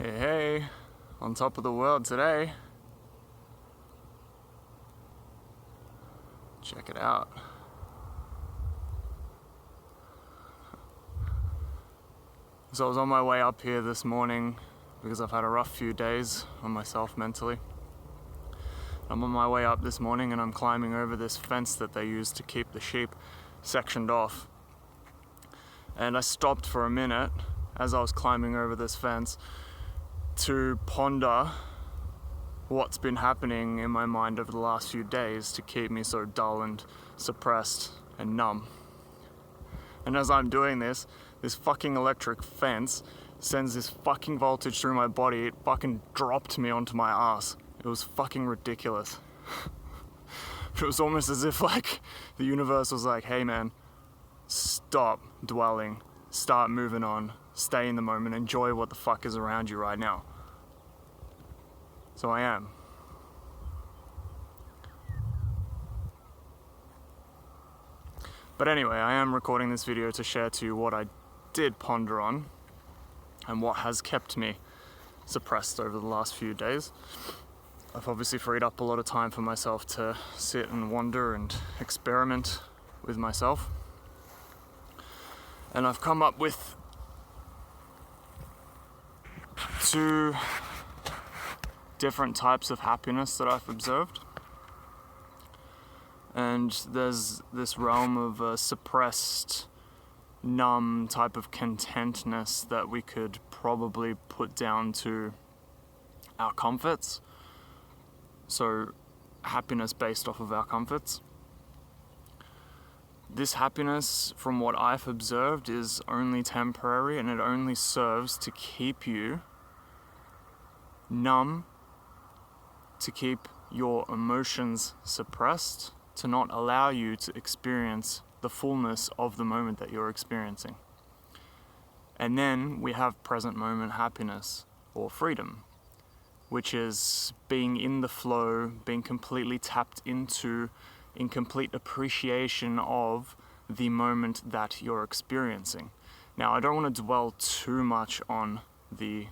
Hey, hey, on top of the world today. Check it out. So I was on my way up here this morning because I've had a rough few days on myself mentally. I'm on my way up this morning and I'm climbing over this fence that they use to keep the sheep sectioned off. And I stopped for a minute as I was climbing over this fence to ponder what's been happening in my mind over the last few days to keep me so dull and suppressed and numb. And as I'm doing this fucking electric fence sends this fucking voltage through my body. It fucking dropped me onto my ass. It was fucking ridiculous. It was almost as if like the universe was like, hey man, stop dwelling, start moving on, stay in the moment, enjoy what the fuck is around you right now. So I am. But anyway, I am recording this video to share to you what I did ponder on and what has kept me suppressed over the last few days. I've obviously freed up a lot of time for myself to sit and wonder and experiment with myself. And I've come up with two different types of happiness that I've observed. And there's this realm of a suppressed, numb type of contentness that we could probably put down to our comforts. So happiness based off of our comforts. This happiness, from what I've observed, is only temporary and it only serves to keep you numb, to keep your emotions suppressed, to not allow you to experience the fullness of the moment that you're experiencing. And then we have present moment happiness or freedom, which is being in the flow, being completely tapped into, in complete appreciation of the moment that you're experiencing. Now, I don't want to dwell too much on the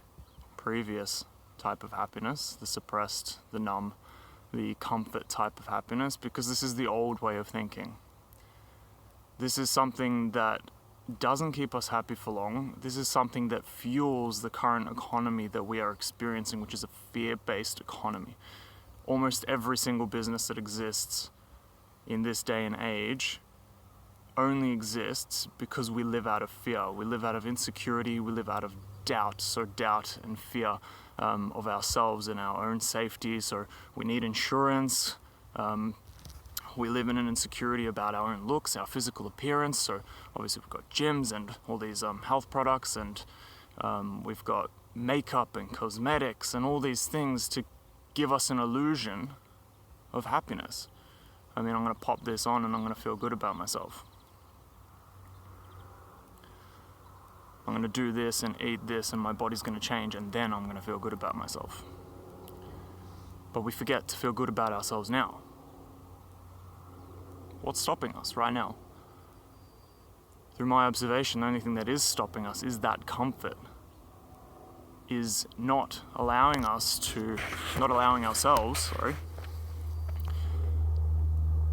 previous type of happiness, the suppressed, the numb, the comfort type of happiness, because this is the old way of thinking. This is something that doesn't keep us happy for long. This is something that fuels the current economy that we are experiencing, which is a fear-based economy. Almost every single business that exists in this day and age only exists because we live out of fear. We live out of insecurity, we live out of doubt. So doubt and fear of ourselves and our own safety. So we need insurance. We live in an insecurity about our own looks, our physical appearance. So obviously we've got gyms and all these health products, and we've got makeup and cosmetics and all these things to give us an illusion of happiness. I mean, I'm going to pop this on and I'm going to feel good about myself. I'm going to do this and eat this and my body's going to change and then I'm going to feel good about myself. But we forget to feel good about ourselves now. What's stopping us right now? Through my observation, the only thing that is stopping us is that comfort. Is not allowing ourselves,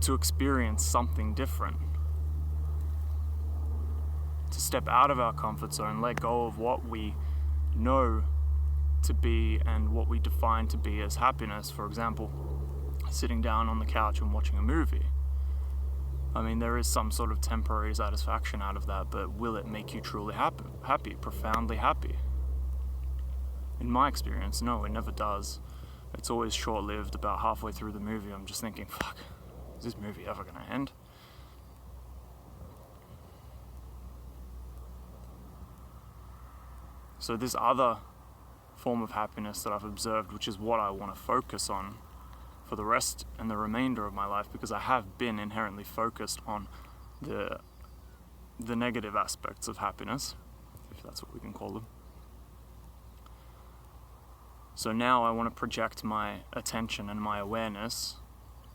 to experience something different. To step out of our comfort zone, let go of what we know to be and what we define to be as happiness. For example, sitting down on the couch and watching a movie. I mean, there is some sort of temporary satisfaction out of that, but will it make you truly happy, profoundly happy? In my experience, no, it never does. It's always short-lived. About halfway through the movie, I'm just thinking, fuck, is this movie ever going to end? So this other form of happiness that I've observed, which is what I want to focus on for the rest and the remainder of my life, because I have been inherently focused on the negative aspects of happiness, if that's what we can call them. So now I want to project my attention and my awareness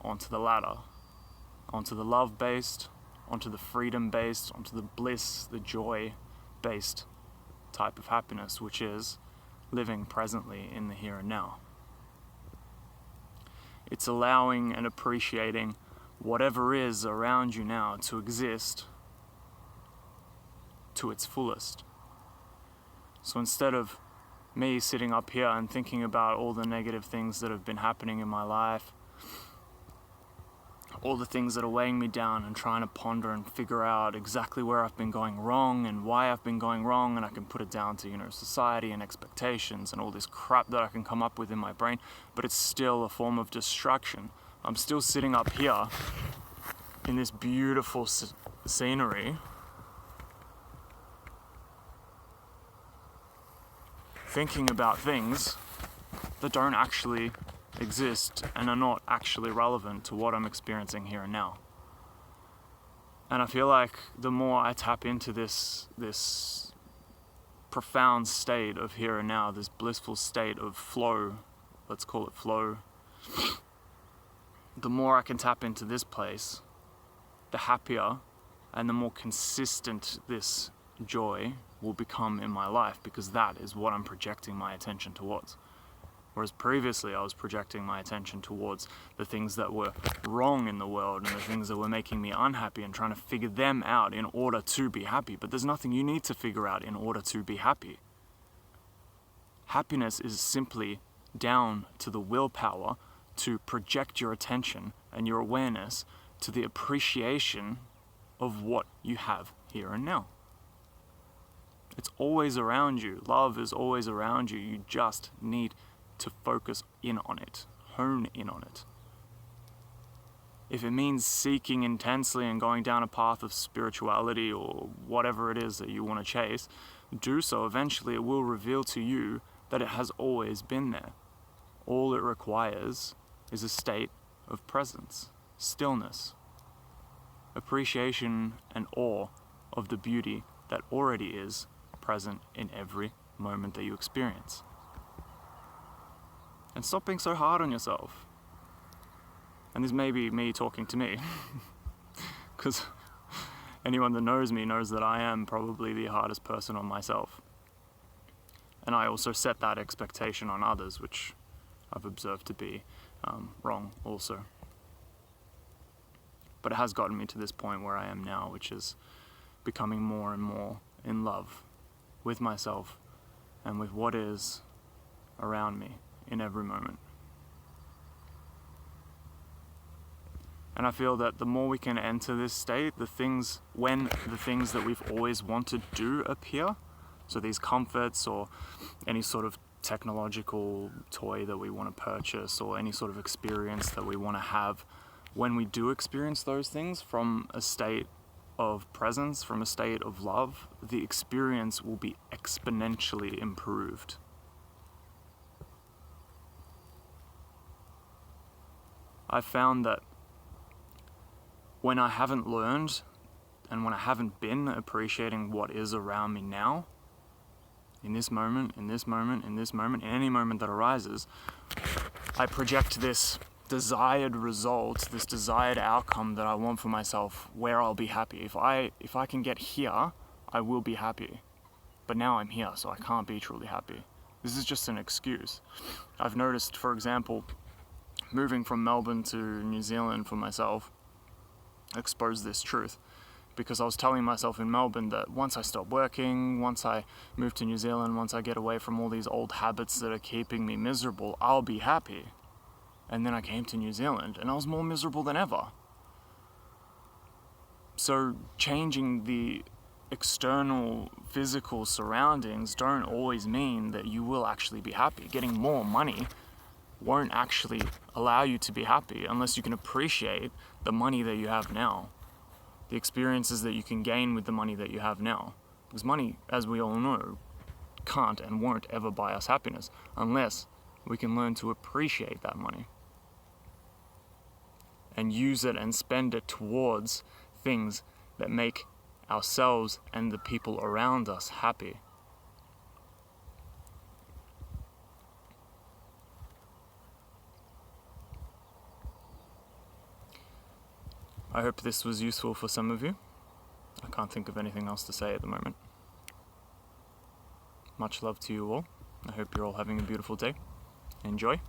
onto the latter, onto the love-based, onto the freedom-based, onto the bliss, the joy-based type of happiness, which is living presently in the here and now. It's allowing and appreciating whatever is around you now to exist to its fullest. So instead of me sitting up here and thinking about all the negative things that have been happening in my life, all the things that are weighing me down, and trying to ponder and figure out exactly where I've been going wrong and why I've been going wrong, and I can put it down to, society and expectations and all this crap that I can come up with in my brain, but it's still a form of distraction. I'm still sitting up here in this beautiful scenery, thinking about things that don't actually exist and are not actually relevant to what I'm experiencing here and now. And I feel like the more I tap into this profound state of here and now, this blissful state of flow, let's call it flow, the more I can tap into this place, the happier and the more consistent this joy will become in my life, because that is what I'm projecting my attention towards. Whereas previously I was projecting my attention towards the things that were wrong in the world and the things that were making me unhappy, and trying to figure them out in order to be happy. But there's nothing you need to figure out in order to be happy. Happiness is simply down to the willpower to project your attention and your awareness to the appreciation of what you have here and now. It's always around you. Love is always around you. You just need to focus in on it, hone in on it. If it means seeking intensely and going down a path of spirituality or whatever it is that you want to chase, do so. Eventually it will reveal to you that it has always been there. All it requires is a state of presence, stillness, appreciation and awe of the beauty that already is present in every moment that you experience. And stop being so hard on yourself. And this may be me talking to me, because anyone that knows me knows that I am probably the hardest person on myself. And I also set that expectation on others, which I've observed to be wrong also. But it has gotten me to this point where I am now, which is becoming more and more in love with myself and with what is around me in every moment. And I feel that the more we can enter this state, when the things that we've always wanted do appear, so these comforts or any sort of technological toy that we want to purchase or any sort of experience that we want to have, when we do experience those things from a state of presence, from a state of love, the experience will be exponentially improved. I've found that when I haven't learned and when I haven't been appreciating what is around me now, in this moment, in any moment that arises, I project this desired result, this desired outcome that I want for myself, where I'll be happy. If I can get here, I will be happy. But now I'm here, so I can't be truly happy. This is just an excuse. I've noticed, for example, moving from Melbourne to New Zealand for myself exposed this truth, because I was telling myself in Melbourne that once I stop working, once I move to New Zealand, once I get away from all these old habits that are keeping me miserable, I'll be happy. And then I came to New Zealand and I was more miserable than ever. So changing the external physical surroundings don't always mean that you will actually be happy. Getting more money won't actually allow you to be happy unless you can appreciate the money that you have now, the experiences that you can gain with the money that you have now. Because money, as we all know, can't and won't ever buy us happiness unless we can learn to appreciate that money and use it and spend it towards things that make ourselves and the people around us happy. I hope this was useful for some of you. I can't think of anything else to say at the moment. Much love to you all. I hope you're all having a beautiful day. Enjoy.